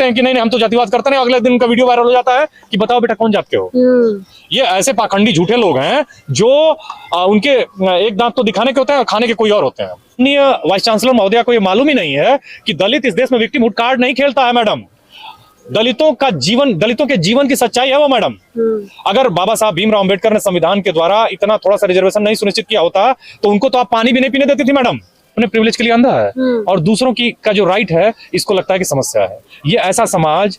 देखते हैं कि नहीं नहीं हम तो जातिवाद करते नहीं, अगले दिन उनका वीडियो वायरल हो जाता है कि बताओ बेटा कौन जात के हो। ये ऐसे पाखंडी झूठे लोग हैं जो उनके एक दांत तो दिखाने के होते हैं और खाने के कोई और होते हैं। वाइस चांसलर महोदया को ये मालूम ही नहीं है कि दलित इस देश में विक्टिमहुड कार्ड नहीं खेलता है मैडम। दलितों के जीवन की सच्चाई है वो मैडम। अगर बाबा साहब भीमराव अंबेडकर ने संविधान के द्वारा इतना थोड़ा सा रिजर्वेशन नहीं सुनिश्चित किया होता तो उनको तो आप पानी भी नहीं पीने देती थी मैडम। अपने प्रिविलेज के लिए अंधा है और दूसरों की का जो राइट है इसको लगता है कि समस्या है। ये ऐसा समाज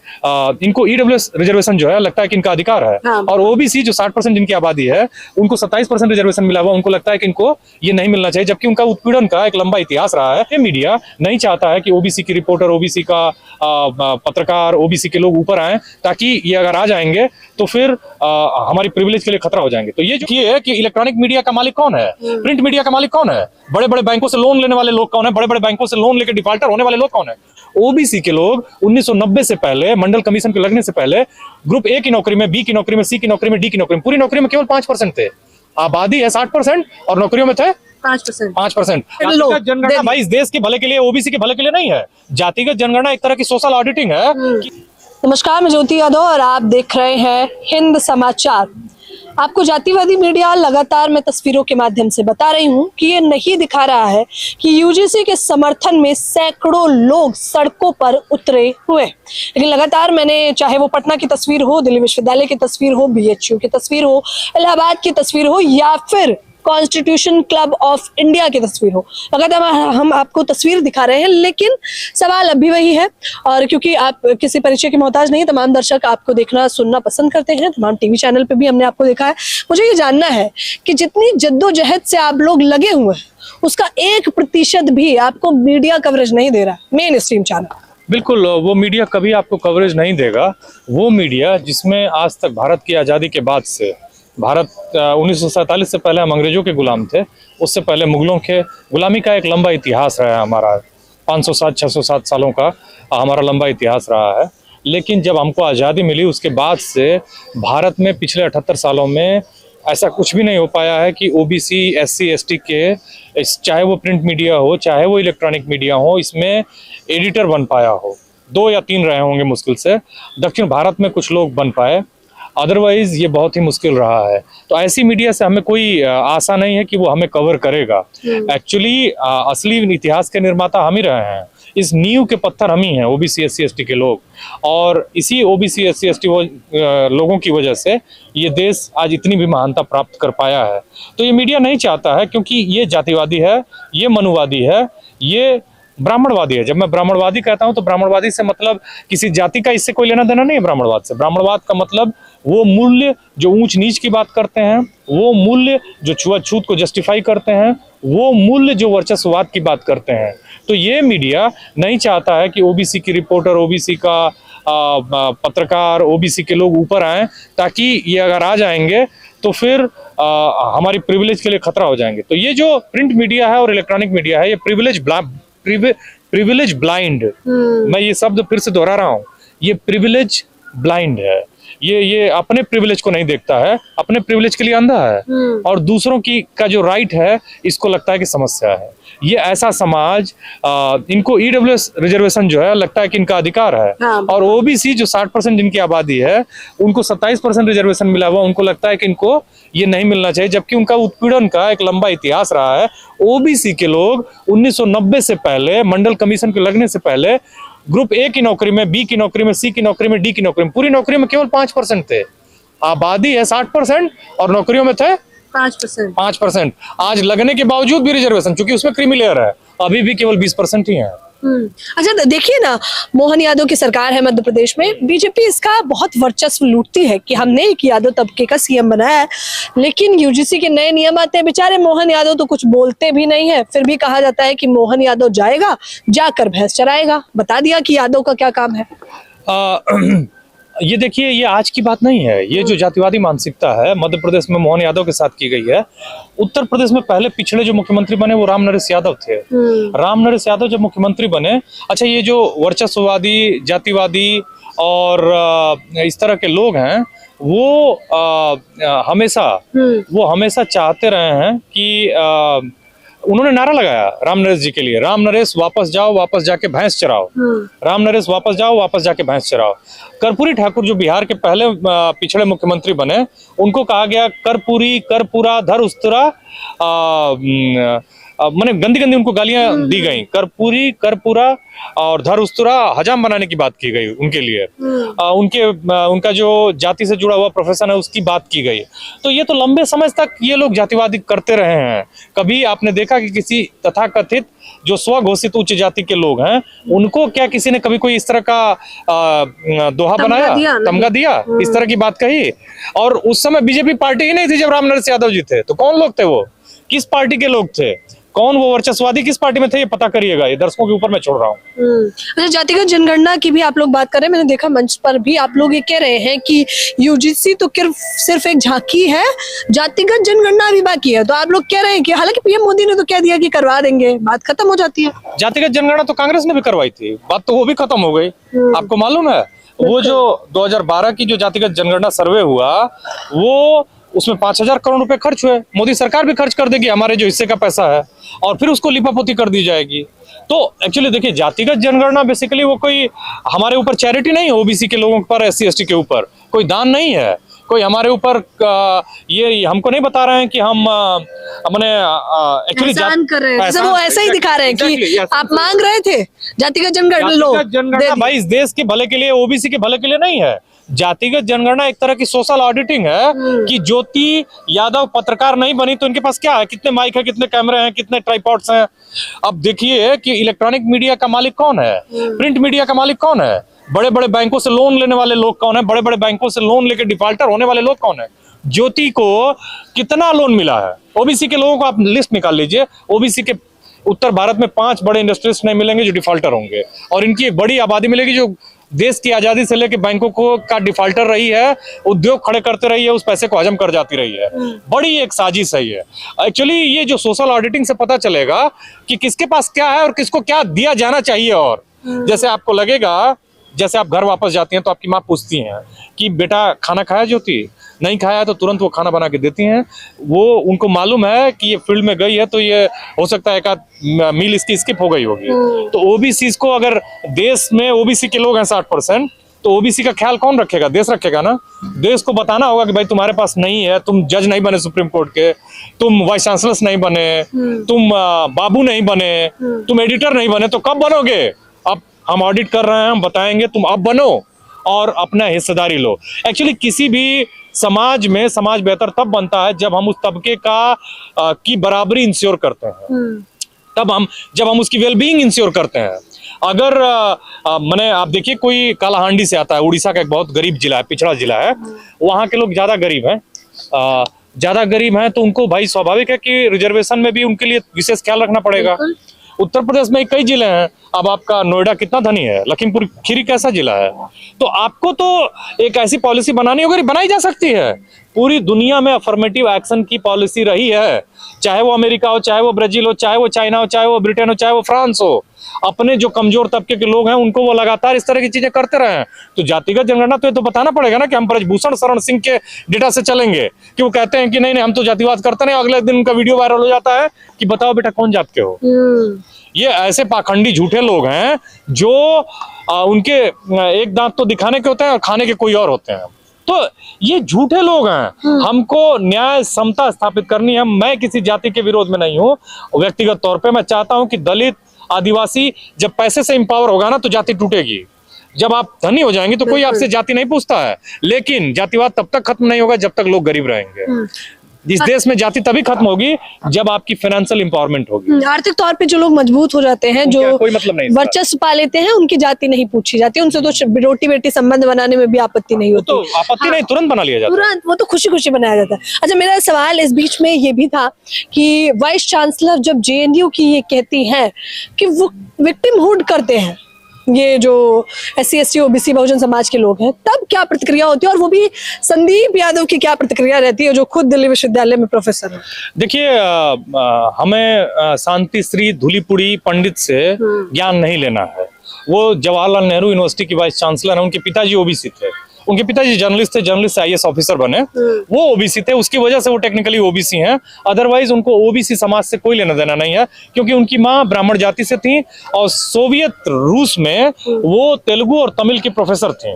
इनको ईडब्ल्यूएस रिजर्वेशन जो है लगता है कि इनका अधिकार है। हाँ। और ओबीसी जो 60% जिनकी आबादी है उनको 27% रिजर्वेशन मिला हुआ, उनको लगता है कि इनको ये नहीं मिलना चाहिए, जबकि उनका उत्पीड़न का एक लंबा इतिहास रहा है। ये मीडिया नहीं चाहता है कि ओबीसी की रिपोर्टर, ओबीसी का पत्रकार, ओबीसी के लोग ऊपर आए, ताकि ये अगर आ जाएंगे तो फिर हमारी प्रिविलेज के लिए खतरा हो जाएंगे। तो ये जो है कि इलेक्ट्रॉनिक मीडिया का मालिक कौन है, प्रिंट मीडिया का मालिक कौन है, बड़े बड़े बैंकों से लोन लेने वाले लोग कौन है, बड़े बड़े बैंकों से लोन लेकर डिफॉल्टर होने वाले लोग कौन है। ओबीसी के लोग 1990 से पहले, मंडल कमीशन के लगने से पहले, ग्रुप ए की नौकरी में, बी की नौकरी में, सी की नौकरी में, डी की नौकरी में, पूरी नौकरी में केवल 5% थे। आबादी है 60% और नौकरियों में थे 5%। जनगणना भाई इस देश के भले के लिए, ओबीसी के भले के लिए नहीं है। जातिगत जनगणना एक तरह की सोशल ऑडिटिंग है। नमस्कार, मैं ज्योति यादव और आप देख रहे हैं हिंद समाचार। आपको जातिवादी मीडिया लगातार मैं तस्वीरों के माध्यम से बता रही हूं कि ये नहीं दिखा रहा है कि यूजीसी के समर्थन में सैकड़ों लोग सड़कों पर उतरे हुए। लेकिन लगातार मैंने, चाहे वो पटना की तस्वीर हो, दिल्ली विश्वविद्यालय की तस्वीर हो, बीएचयू की तस्वीर हो, इलाहाबाद की तस्वीर हो या फिर कॉन्स्टिट्यूशन क्लब ऑफ इंडिया की तस्वीर हो, लगातार हम आपको तस्वीर दिखा रहे हैं। लेकिन सवाल अभी वही है, और क्योंकि आप किसी परिचय के मोहताज नहीं, तमाम दर्शक आपको देखना सुनना पसंद करते हैं, तमाम टीवी चैनल पे भी हमने आपको देखा है। मुझे ये जानना है कि जितनी जद्दोजहद से आप लोग लगे हुए हैं उसका 1% भी आपको मीडिया कवरेज नहीं दे रहा, मेन स्ट्रीम चैनल। बिल्कुल, वो मीडिया कभी आपको कवरेज नहीं देगा। वो मीडिया जिसमें आज तक भारत की आज़ादी के बाद से, भारत 1947 से पहले हम अंग्रेजों के गुलाम थे, उससे पहले मुगलों के गुलामी का एक लंबा इतिहास रहा है हमारा, 507-607 सालों का हमारा लंबा इतिहास रहा है। लेकिन जब हमको आज़ादी मिली उसके बाद से भारत में पिछले 78 सालों में ऐसा कुछ भी नहीं हो पाया है कि ओबीसी, एससी, एसटी के, चाहे वो प्रिंट मीडिया हो चाहे वो इलेक्ट्रॉनिक मीडिया हो, इसमें एडिटर बन पाया हो। 2 या 3 रहे होंगे मुश्किल से, दक्षिण भारत में कुछ लोग बन पाए, अदरवाइज ये बहुत ही मुश्किल रहा है। तो ऐसी मीडिया से हमें कोई आशा नहीं है कि वो हमें कवर करेगा। एक्चुअली असली इतिहास के निर्माता हम ही रहे हैं, इस नींव के पत्थर हम ही हैं, ओबीसी, एससी, एसटी के लोग। और इसी ओबीसी, एससी, एसटी लोगों की वजह से ये देश आज इतनी भी महानता प्राप्त कर पाया है। तो ये मीडिया नहीं चाहता है, क्योंकि ये जातिवादी है, ये मनुवादी है, ये ब्राह्मणवादी है। जब मैं ब्राह्मणवादी कहता हूं तो ब्राह्मणवादी से मतलब किसी जाति का इससे कोई लेना देना नहीं है। ब्राह्मणवाद से, ब्राह्मणवाद का मतलब वो मूल्य जो ऊंच नीच की बात करते हैं, वो मूल्य जो छुआछूत को जस्टिफाई करते हैं, वो मूल्य जो वर्चस्ववाद की बात करते हैं। तो ये मीडिया नहीं चाहता है कि ओबीसी की रिपोर्टर, ओबीसी का पत्रकार, ओबीसी के लोग ऊपर आए, ताकि ये अगर आ जाएंगे तो फिर हमारी प्रिविलेज के लिए खतरा हो जाएंगे। तो ये जो प्रिंट मीडिया है और इलेक्ट्रॉनिक मीडिया है, ये प्रिविलेज ब्लाइंड, मैं ये शब्द फिर से दोहरा रहा हूँ, ये प्रिविलेज ब्लाइंड है। ये अपने प्रिविलेज को नहीं देखता है, अपने प्रिविलेज के लिए अंधा है और दूसरों की का जो राइट है इसको लगता है कि समस्या है। ये ऐसा समाज इनको ईडब्ल्यूएस रिजर्वेशन जो है लगता है कि इनका अधिकार है। हाँ। और ओबीसी जो 60% जिनकी आबादी है उनको 27% रिजर्वेशन मिला हुआ, उनको लगता है कि इनको ये नहीं मिलना चाहिए, जबकि उनका उत्पीड़न का एक लंबा इतिहास रहा है। ओबीसी के लोग 1990 से पहले, मंडल कमीशन के लगने से पहले, ग्रुप ए की नौकरी में, बी की नौकरी में, सी की नौकरी में, डी की नौकरी में, पूरी नौकरी में केवल 5% थे। आबादी है 60% और नौकरियों में थे 5%। आज लगने के बावजूद भी रिजर्वेशन, क्योंकि उसमें क्रीमी लेयर है, अभी भी केवल 20% ही है। अच्छा, देखिए ना, मोहन यादव की सरकार है मध्य प्रदेश में, बीजेपी इसका बहुत वर्चस्व लूटती है कि हमने एक यादव तबके का सीएम बनाया है। लेकिन यूजीसी के नए नियम आते हैं, बेचारे मोहन यादव तो कुछ बोलते भी नहीं है, फिर भी कहा जाता है कि मोहन यादव जाएगा, जाकर भैंस चराएगा। बता दिया कि यादव का क्या काम है। ये देखिए, ये आज की बात नहीं है। ये जो जातिवादी मानसिकता है मध्य प्रदेश में मोहन यादव के साथ की गई है। उत्तर प्रदेश में पहले पिछले जो मुख्यमंत्री बने वो राम नरेश यादव थे। राम नरेश यादव जब मुख्यमंत्री बने, अच्छा, ये जो वर्चस्ववादी, जातिवादी और इस तरह के लोग हैं वो हमेशा चाहते रहे हैं कि उन्होंने नारा लगाया राम नरेश जी के लिए, राम नरेश वापस जाओ, वापस जाके भैंस चराओ, राम नरेश वापस जाओ, वापस जाके भैंस चराओ। कर्पूरी ठाकुर जो बिहार के पहले पिछड़े मुख्यमंत्री बने, उनको कहा गया कर्पूरी, कर्पूरा, धर उस्तरा, मैंने गंदी गंदी उनको गालियां दी गई, कर्पूरी, कर्पूरा और धर उस्तरा हजाम बनाने की बात की गई उनके लिए। उनका जो जाति से जुड़ा हुआ प्रोफेशन है उसकी बात की गई। तो ये तो लंबे समय तक ये लोग जातिवादी करते रहे हैं। कभी आपने देखा कि किसी तथाकथित जो स्वघोषित उच्च जाति के लोग हैं उनको क्या किसी ने कभी कोई इस तरह का दोहा बनाया, तमगा दिया, इस तरह की बात कही? और उस समय बीजेपी पार्टी ही नहीं थी जब राम नरेश यादव जी थे, तो कौन लोग थे वो, किस पार्टी के लोग थे, कौन वो वर्चस्ववादी किस पार्टी में थे, ये पता करिएगा। ये दर्शकों के ऊपर मैं छोड़ रहा हूँ। अच्छा, जातिगत जनगणना की भी आप लोग बात कर रहे हैं। मैंने देखा मंच पर भी आप लोग ये कह रहे हैं कि यूजीसी तो सिर्फ एक झांकी है, जातिगत जनगणना भी बाकी है। तो आप लोग कह रहे हैं कि हालांकि पीएम मोदी ने तो कह दिया कि करवा देंगे, बात खत्म हो जाती है। जातिगत जनगणना तो कांग्रेस ने भी करवाई थी, बात तो वो भी खत्म हो गई। आपको मालूम है वो जो 2012 की जो जातिगत जनगणना सर्वे हुआ, वो उसमें 5,000 करोड़ रुपए खर्च हुए। मोदी सरकार भी खर्च कर देगी हमारे जो हिस्से का पैसा है, और फिर उसको लिपापोती कर दी जाएगी। तो एक्चुअली देखिए, जातिगत जनगणना बेसिकली वो कोई हमारे ऊपर चैरिटी नहीं है, ओबीसी के लोगों पर, SC ST के ऊपर कोई दान नहीं है, कोई हमारे ऊपर ये हमको नहीं बता रहे हैं कि हम एक्चुअली कर रहे हैं। वो ऐसा ही दिखा रहे हैं कि आप मांग रहे थे जातिगत जनगणना। भाई इस देश के भले के लिए, ओबीसी के भले के लिए नहीं है। जातिगत जनगणना एक तरह की सोशल ऑडिटिंग है कि ज्योति यादव पत्रकार नहीं बनी तो इनके पास क्या है, कितने माइक है, कितने कैमरे हैं, कितने ट्राइपॉड्स हैं। अब देखिए कि इलेक्ट्रॉनिक मीडिया का मालिक कौन है, प्रिंट मीडिया का मालिक कौन है, बड़े बड़े बैंकों से लोन लेने वाले लोग कौन है, बड़े बड़े बैंकों से लोन लेके डिफॉल्टर होने वाले लोग कौन है। ज्योति को कितना लोन मिला है? ओबीसी के लोगों को आप लिस्ट निकाल लीजिए। ओबीसी के उत्तर भारत में 5 बड़े इंडस्ट्रीज नहीं मिलेंगे जो डिफॉल्टर होंगे, और इनकी एक बड़ी आबादी मिलेगी जो देश की आजादी से लेकर बैंकों को का डिफॉल्टर रही है, उद्योग खड़े करते रही है, उस पैसे को हजम कर जाती रही है। बड़ी एक साजिश है ये। एक्चुअली ये जो सोशल ऑडिटिंग से पता चलेगा कि किसके पास क्या है और किसको क्या दिया जाना चाहिए। और जैसे आपको लगेगा, जैसे आप घर वापस जाती हैं तो आपकी माँ पूछती हैं कि बेटा खाना खाया ज्योति? नहीं खाया तो तुरंत वो खाना बना के देती हैं। वो उनको मालूम है कि ये फील्ड में गई है तो ये हो सकता है एक आध मील इसकी स्किप हो गई होगी। तो ओबीसी को, अगर देश में ओबीसी के लोग हैं 60%, तो ओबीसी का ख्याल कौन रखेगा? देश रखेगा ना। देश को बताना होगा कि भाई तुम्हारे पास नहीं है, तुम जज नहीं बने सुप्रीम कोर्ट के, तुम वाइस चांसलर नहीं बने, तुम बाबू नहीं बने, तुम एडिटर नहीं बने, तो कब बनोगे? अब हम ऑडिट कर रहे हैं, हम बताएंगे, तुम अब बनो और अपना हिस्सेदारी लो। एक्चुअली किसी भी समाज में समाज बेहतर तब बनता है जब हम उस तबके का की बराबरी इंश्योर करते हैं, जब हम उसकी वेलबीइंग इंश्योर करते हैं। अगर मैंने आप देखिए, कोई कालाहांडी से आता है, उड़ीसा का एक बहुत गरीब जिला है, पिछड़ा जिला है, वहाँ के लोग ज्यादा गरीब हैं, तो उनको भाई स्वाभाविक है कि रिजर्वेशन में भी उनके लिए विशेष ख्याल रखना पड़ेगा। उत्तर प्रदेश में कई जिले हैं, अब आपका नोएडा कितना धनी है, लखीमपुर खीरी कैसा जिला है, तो आपको तो एक ऐसी पॉलिसी बनानी होगी, बनाई जा सकती है। पूरी दुनिया में अफर्मेटिव एक्शन की पॉलिसी रही है, चाहे वो अमेरिका हो, चाहे वो ब्राजील हो, चाहे वो चाइना हो, चाहे वो ब्रिटेन हो, चाहे वो फ्रांस हो। अपने जो कमजोर तबके के लोग हैं उनको वो लगातार इस तरह की चीजें करते रहे हैं। तो जातिगत जनगणना तो ये तो बताना पड़ेगा ना कि हम ब्रजभूषण शरण सिंह के डेटा से चलेंगे कि वो कहते हैं कि नहीं नहीं हम तो जातिवाद करते नहीं, अगले दिन उनका वीडियो वायरल हो जाता है कि बताओ बेटा कौन जात के हो। ये ऐसे पाखंडी झूठे लोग हैं जो उनके एक दांत तो दिखाने के होते हैं और खाने के कोई और होते हैं। तो ये झूठे लोग हैं। हमको न्याय समता स्थापित करनी है। मैं किसी जाति के विरोध में नहीं हूँ। व्यक्तिगत तौर पे मैं चाहता हूँ कि दलित आदिवासी जब पैसे से इंपावर होगा ना तो जाति टूटेगी। जब आप धनी हो जाएंगे तो कोई आपसे जाति नहीं पूछता है, लेकिन जातिवाद तब तक खत्म नहीं होगा जब तक लोग गरीब रहेंगे। इस देश में जाति तभी खत्म होगी जब आपकी फाइनेंशियल एम्पावरमेंट होगी। आर्थिक तौर पे जो लोग मजबूत हो जाते हैं, जो कोई मतलब नहीं, वर्चस्व पा लेते हैं, उनकी जाति नहीं पूछी जाती, उनसे तो रोटी बेटी संबंध बनाने में भी आपत्ति नहीं होती। तो आपत्ति नहीं, तुरंत बना लिया जाता है, तुरंत, वो तो खुशी खुशी बनाया जाता है। अच्छा, मेरा सवाल इस बीच में ये भी था कि वाइस चांसलर जब JNU की ये कहती हैं कि वो विक्टिमहुड करते हैं ये जो SC ST OBC Bahujan Samaj के लोग हैं, तब क्या प्रतिक्रिया होती है? और वो भी संदीप यादव की क्या प्रतिक्रिया रहती है जो खुद दिल्ली विश्वविद्यालय में प्रोफेसर है? देखिए, हमें शांति श्री धूलीपुड़ी पंडित से ज्ञान नहीं लेना है। वो जवाहरलाल नेहरू यूनिवर्सिटी की वाइस चांसलर है, उनके पिताजी OBC थे उनके पिताजी जर्नलिस्ट थे, जर्नलिस्ट से आईएएस ऑफिसर बने, वो ओबीसी थे, उसकी वजह से वो टेक्निकली ओबीसी हैं। अदरवाइज उनको ओबीसी समाज से कोई लेना देना नहीं है, क्योंकि उनकी माँ ब्राह्मण जाति से थी और सोवियत रूस में वो तेलुगु और तमिल की प्रोफेसर थी।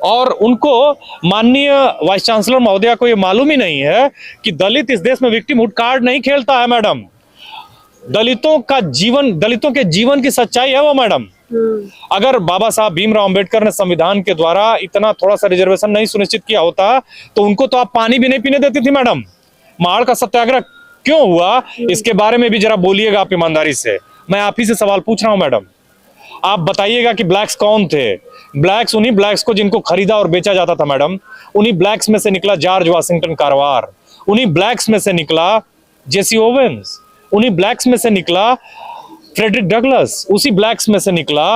और उनको माननीय वाइस चांसलर महोदया को ये मालूम ही नहीं है कि दलित इस देश में विक्टिमहुड कार्ड नहीं खेलता है मैडम। दलितों के जीवन की सच्चाई है वो मैडम। अगर बाबा साहब भीमराव अंबेडकर ने संविधान के द्वारा इतना थोड़ा सा रिजर्वेशन नहीं सुनिश्चित किया होता तो उनको तो आप पानी भी नहीं पीने देती थी मैडम। माड़ का सत्याग्रह क्यों हुआ, इसके बारे में भी जरा बोलिएगा आप ईमानदारी से। मैं आप ही से सवाल पूछ रहा हूं मैडम, आप बताइएगा कि ब्लैक्स कौन थे। ब्लैक्स उन्हीं ब्लैक्स को जिनको खरीदा और बेचा जाता था मैडम। उन्हीं ब्लैक्स में से निकला जॉर्ज वाशिंगटन कारवार, उन्हीं ब्लैक्स में से निकला जेसी ओवेंस, उन्हीं ब्लैक्स में से निकला फ्रेडरिक डगलस, उसी ब्लैक्स में से निकला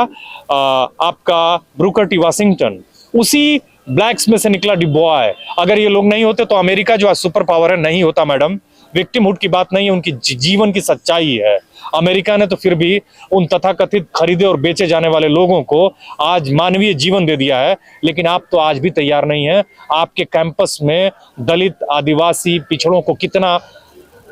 आपका ब्रूकर टी वाशिंगटन, उसी ब्लैक्स में से निकला डिबॉय। अगर ये लोग नहीं होते तो अमेरिका जो आज सुपर पावर है नहीं होता मैडम। विक्टिमहुड की बात नहीं है, उनकी जीवन की सच्चाई है। अमेरिका ने तो फिर भी उन तथाकथित खरीदे और बेचे जाने वाले लोगों को आज मानवीय जीवन दे दिया है, लेकिन आप तो आज भी तैयार नहीं है। आपके कैंपस में दलित, आदिवासी, पिछड़ों को कितना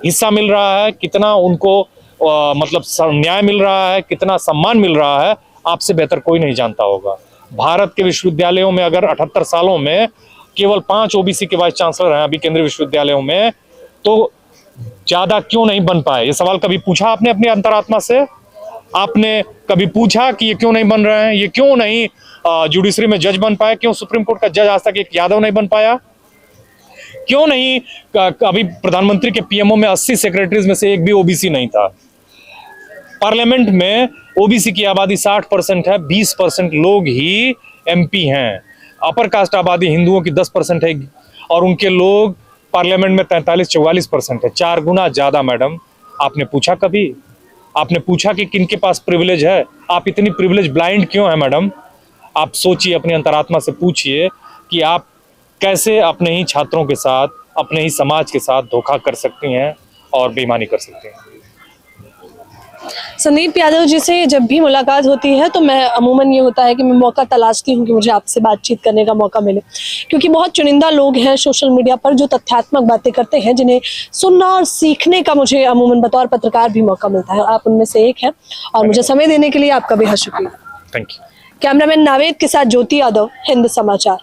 हिस्सा मिल रहा है, कितना उनको मतलब न्याय मिल रहा है, कितना सम्मान मिल रहा है, आपसे बेहतर कोई नहीं जानता होगा। भारत के विश्वविद्यालयों में अगर 78 सालों में केवल 5 ओबीसी के वाइस चांसलर हैं अभी केंद्रीय विश्वविद्यालयों में, तो ज्यादा क्यों नहीं बन पाए? ये सवाल कभी पूछा आपने अपनी अंतरात्मा से? आपने कभी पूछा कि ये क्यों नहीं बन रहे हैं? ये क्यों नहीं जुडिशरी में जज बन पाए? क्यों सुप्रीम कोर्ट का जज आज तक एक यादव नहीं बन पाया? क्यों नहीं अभी प्रधानमंत्री के पीएमओ में 80 सेक्रेटरीज में से एक भी ओबीसी नहीं था? पार्लियामेंट में ओबीसी की आबादी 60% है, 20% लोग ही एमपी हैं। अपर कास्ट आबादी हिंदुओं की 10% है और उनके लोग पार्लियामेंट में 43-44% है, 4 गुना ज्यादा मैडम। आपने पूछा कभी? आपने पूछा कि किनके पास प्रिविलेज है? आप इतनी प्रिविलेज ब्लाइंड क्यों है मैडम? आप सोचिए, अपनी अंतरात्मा से पूछिए कि आप कैसे अपने ही छात्रों के साथ, अपने ही समाज के साथ धोखा कर सकती हैं और बेईमानी कर सकती हैं। संदीप यादव जी से जब भी मुलाकात होती है तो मैं अमूमन ये होता है कि मैं मौका तलाशती हूँ कि मुझे आपसे बातचीत करने का मौका मिले, क्योंकि बहुत चुनिंदा लोग हैं सोशल मीडिया पर जो तथ्यात्मक बातें करते हैं, जिन्हें सुनना और सीखने का मुझे अमूमन बतौर पत्रकार भी मौका मिलता है। आप उनमें से एक हैं और मुझे समय देने के लिए आपका बेहद शुक्रिया। Thank you. कैमरामैन नावेद के साथ ज्योति यादव, हिंद समाचार।